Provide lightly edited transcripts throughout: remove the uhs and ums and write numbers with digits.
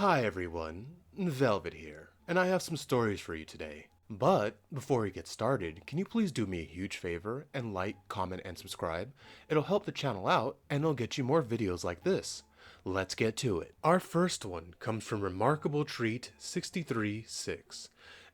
Hi everyone, Velvet here, and I have some stories for you today. But before we get started, can you please do me a huge favor and like, comment, and subscribe? It'll help the channel out and it'll get you more videos like this. Let's get to it. Our first one comes from Remarkable Treat 636.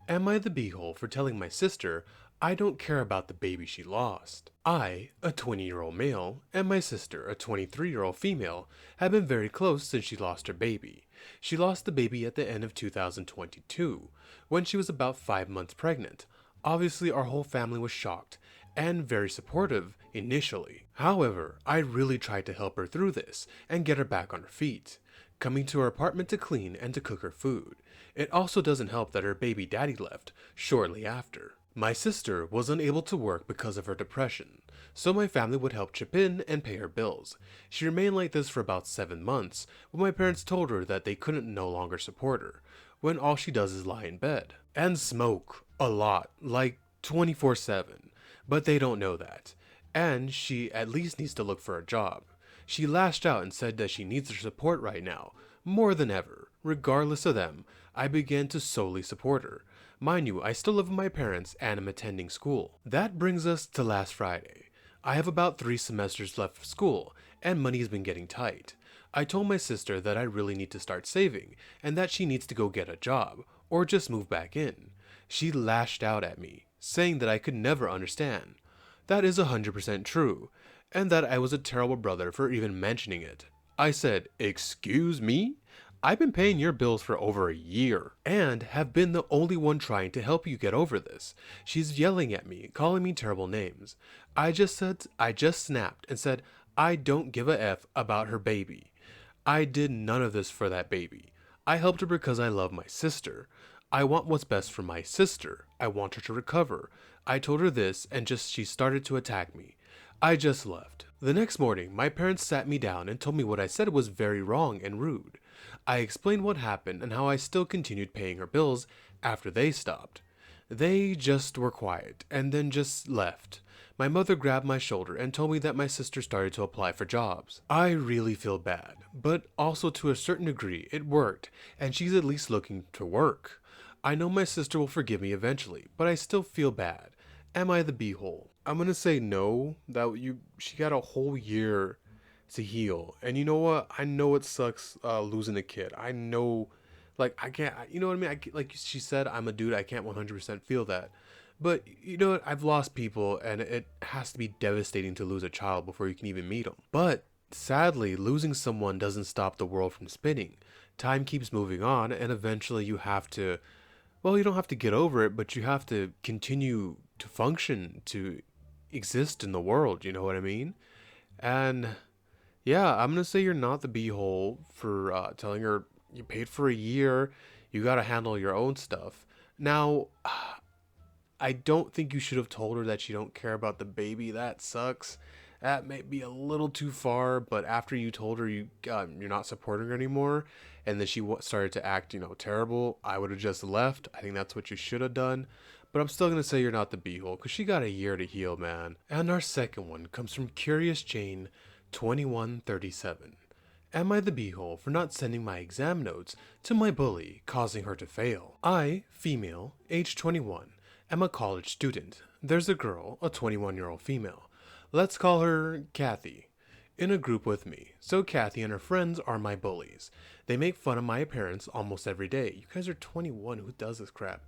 Am I the beehole for telling my sister I don't care about the baby she lost? I, a 20-year-old male, and my sister, a 23-year-old female, have been very close since she lost her baby. She lost the baby at the end of 2022, when she was about 5 months pregnant. Obviously, our whole family was shocked and very supportive initially. However, I really tried to help her through this and get her back on her feet, coming to her apartment to clean and to cook her food. It also doesn't help that her baby daddy left shortly after. My sister was unable to work because of her depression, so my family would help chip in and pay her bills. She remained like this for about 7 months, when my parents told her that they couldn't no longer support her, when all she does is lie in bed. And smoke. A lot. Like 24/7. But they don't know that. And she at least needs to look for a job. She lashed out and said that she needs their support right now, more than ever. Regardless of them, I began to solely support her. Mind you, I still live with my parents and am attending school. That brings us to last Friday. I have about 3 semesters left of school, and money has been getting tight. I told my sister that I really need to start saving, and that she needs to go get a job, or just move back in. She lashed out at me, saying that I could never understand. That is 100% true, and that I was a terrible brother for even mentioning it. I said, "Excuse me? I've been paying your bills for over a year, and have been the only one trying to help you get over this." She's yelling at me, calling me terrible names. I just snapped and said, I don't give a F about her baby. I did none of this for that baby. I helped her because I love my sister. I want what's best for my sister. I want her to recover. I told her this, and she started to attack me. I just left. The next morning, my parents sat me down and told me what I said was very wrong and rude. I explained what happened and how I still continued paying her bills after they stopped. They just were quiet and then just left. My mother grabbed my shoulder and told me that my sister started to apply for jobs. I really feel bad, but also to a certain degree it worked, and she's at least looking to work. I know my sister will forgive me eventually, but I still feel bad. Am I the beehole? I'm gonna say no, she got a whole year to heal. And you know what? I know it sucks losing a kid. I know, like, I can't, you know what I mean? Like she said, I'm a dude, I can't 100% feel that. But you know what? I've lost people, and it has to be devastating to lose a child before you can even meet them. But sadly, losing someone doesn't stop the world from spinning. Time keeps moving on, and eventually you have to, well, you don't have to get over it, but you have to continue to function, to exist in the world, you know what I mean? And yeah, I'm gonna say you're not the beehole for telling her you paid for a year, you gotta handle your own stuff. Now, I don't think you should have told her that you don't care about the baby. That sucks. That may be a little too far, but after you told her you're not supporting her anymore, and then she started to act, terrible, I would have just left. I think that's what you should have done. But I'm still gonna say you're not the beehole, because she got a year to heal, man. And our second one comes from Curious Jane 2137. Am I the beehole for not sending my exam notes to my bully, causing her to fail? I, female, age 21, am a college student. There's a girl, a 21-year-old female. Let's call her Kathy, in a group with me. So Kathy and her friends are my bullies. They make fun of my appearance almost every day. You guys are 21, who does this crap?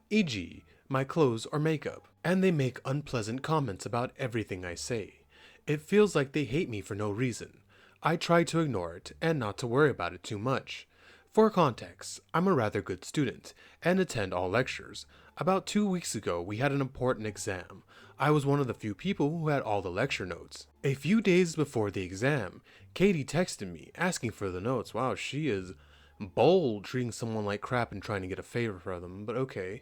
E.g., my clothes or makeup. And they make unpleasant comments about everything I say. It feels like they hate me for no reason. I try to ignore it and not to worry about it too much. For context, I'm a rather good student and attend all lectures. About 2 weeks ago, we had an important exam. I was one of the few people who had all the lecture notes. A few days before the exam, Katie texted me asking for the notes. Wow, she is bold, treating someone like crap and trying to get a favor from them, but okay.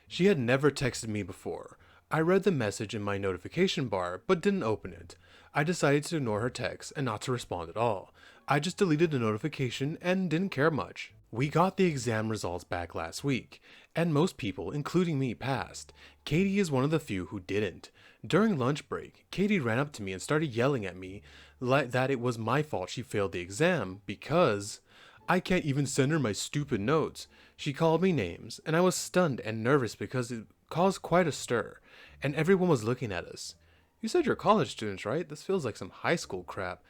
She had never texted me before. I read the message in my notification bar, but didn't open it. I decided to ignore her text and not to respond at all. I just deleted the notification and didn't care much. We got the exam results back last week, and most people, including me, passed. Katie is one of the few who didn't. During lunch break, Katie ran up to me and started yelling at me that it was my fault she failed the exam because I can't even send her my stupid notes. She called me names, and I was stunned and nervous because it caused quite a stir, and everyone was looking at us. You said you're college students, right? This feels like some high school crap.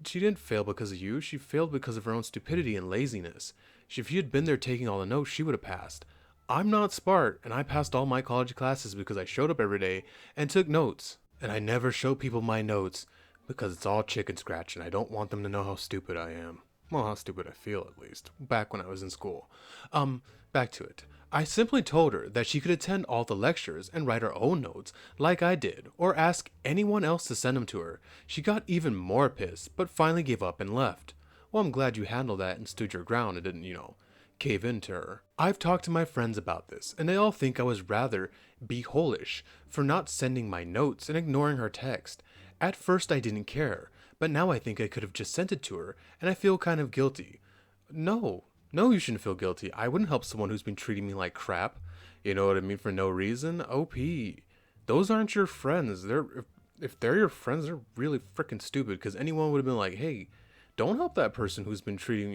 She didn't fail because of you, she failed because of her own stupidity and laziness. If you had been there taking all the notes, she would have passed. I'm not smart, and I passed all my college classes because I showed up every day and took notes. And I never show people my notes because it's all chicken scratch and I don't want them to know how stupid I am. Well, how stupid I feel, at least, back when I was in school. Back to it. I simply told her that she could attend all the lectures and write her own notes, like I did, or ask anyone else to send them to her. She got even more pissed, but finally gave up and left. Well, I'm glad you handled that and stood your ground and didn't, cave in to her. I've talked to my friends about this, and they all think I was rather beeholish for not sending my notes and ignoring her text. At first I didn't care, but now I think I could have just sent it to her, and I feel kind of guilty. No, no, you shouldn't feel guilty. I wouldn't help someone who's been treating me like crap. You know what I mean? For no reason. OP. Those aren't your friends. If they're your friends, they're really freaking stupid. Because anyone would have been like, hey, don't help that person who's been treating,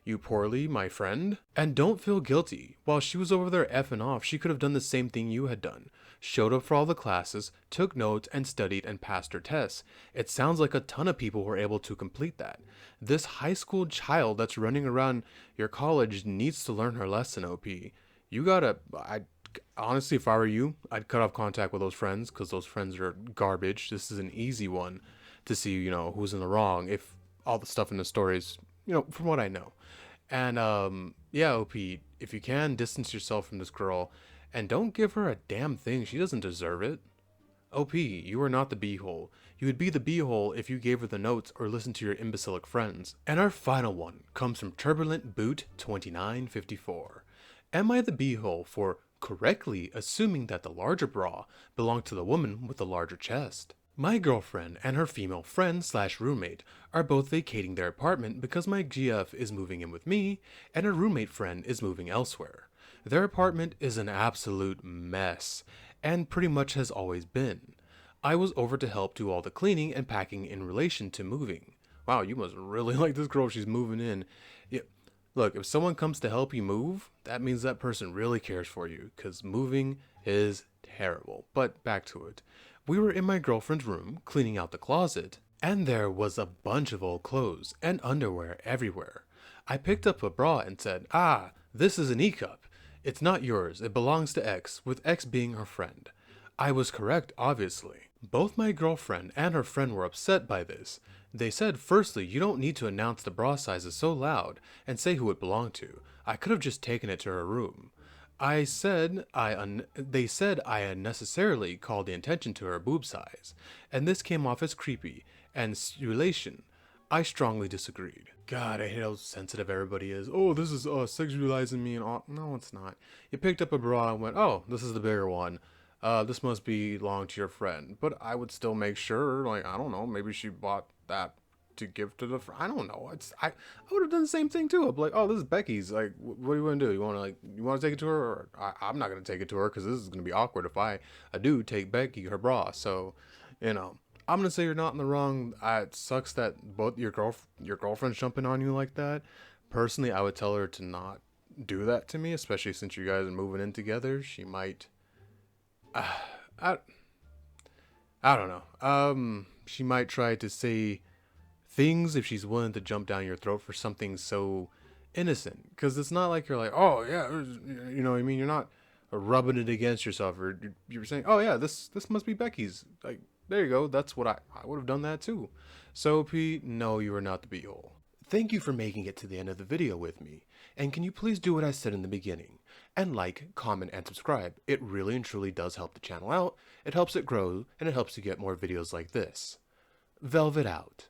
you poorly, my friend. And don't feel guilty. While she was over there effing off, she could have done the same thing you had done. Showed up for all the classes, took notes, and studied and passed her tests. It sounds like a ton of people were able to complete that. This high school child that's running around your college needs to learn her lesson, OP. You gotta, honestly, if I were you, I'd cut off contact with those friends, because those friends are garbage. This is an easy one to see, who's in the wrong, if all the stuff in the story is, from what I know. And, yeah, OP, if you can, distance yourself from this girl, and don't give her a damn thing. She doesn't deserve it. OP, you are not the beehole. You would be the beehole if you gave her the notes or listened to your imbecilic friends. And our final one comes from Turbulent Boot 2954. Am I the beehole for correctly assuming that the larger bra belonged to the woman with the larger chest? My girlfriend and her female friend / roommate are both vacating their apartment because my GF is moving in with me and her roommate friend is moving elsewhere. Their apartment is an absolute mess, and pretty much has always been. I was over to help do all the cleaning and packing in relation to moving. Wow, you must really like this girl, she's moving in. Yeah, look, if someone comes to help you move, that means that person really cares for you, because moving is terrible. But back to it. We were in my girlfriend's room, cleaning out the closet, and there was a bunch of old clothes and underwear everywhere. I picked up a bra and said, this is an E-cup. It's not yours, it belongs to X, with X being her friend. I was correct, obviously. Both my girlfriend and her friend were upset by this. They said, firstly, you don't need to announce the bra sizes so loud and say who it belonged to. I could have just taken it to her room. They said I unnecessarily called the attention to her boob size, and this came off as creepy and stimulation. I strongly disagreed. God, I hate how sensitive everybody is. Oh, this is sexualizing me and all. No, it's not. You picked up a bra and went, oh, this is the bigger one. This must belong to your friend. But I would still make sure, like, I don't know, maybe she bought that to give to the friend. I don't know. I would have done the same thing too. I'd be like, oh, this is Becky's. Like, what do you want to do? You want to take it to her? Or I'm not going to take it to her because this is going to be awkward if I do take Becky her bra. So, I'm gonna say you're not in the wrong. It sucks that both your girlfriend's jumping on you like that. Personally, I would tell her to not do that to me, especially since you guys are moving in together. She might, I don't know. She might try to say things if she's willing to jump down your throat for something so innocent. Because it's not like you're like, oh yeah, you know what I mean. You're not rubbing it against yourself, or you're saying, oh yeah, this must be Becky's. Like, there you go. That's what I would have done that too. So Pete, no, you are not the be-all. Thank you for making it to the end of the video with me. And can you please do what I said in the beginning? And like, comment, and subscribe. It really and truly does help the channel out. It helps it grow, and it helps you get more videos like this. Velvet out.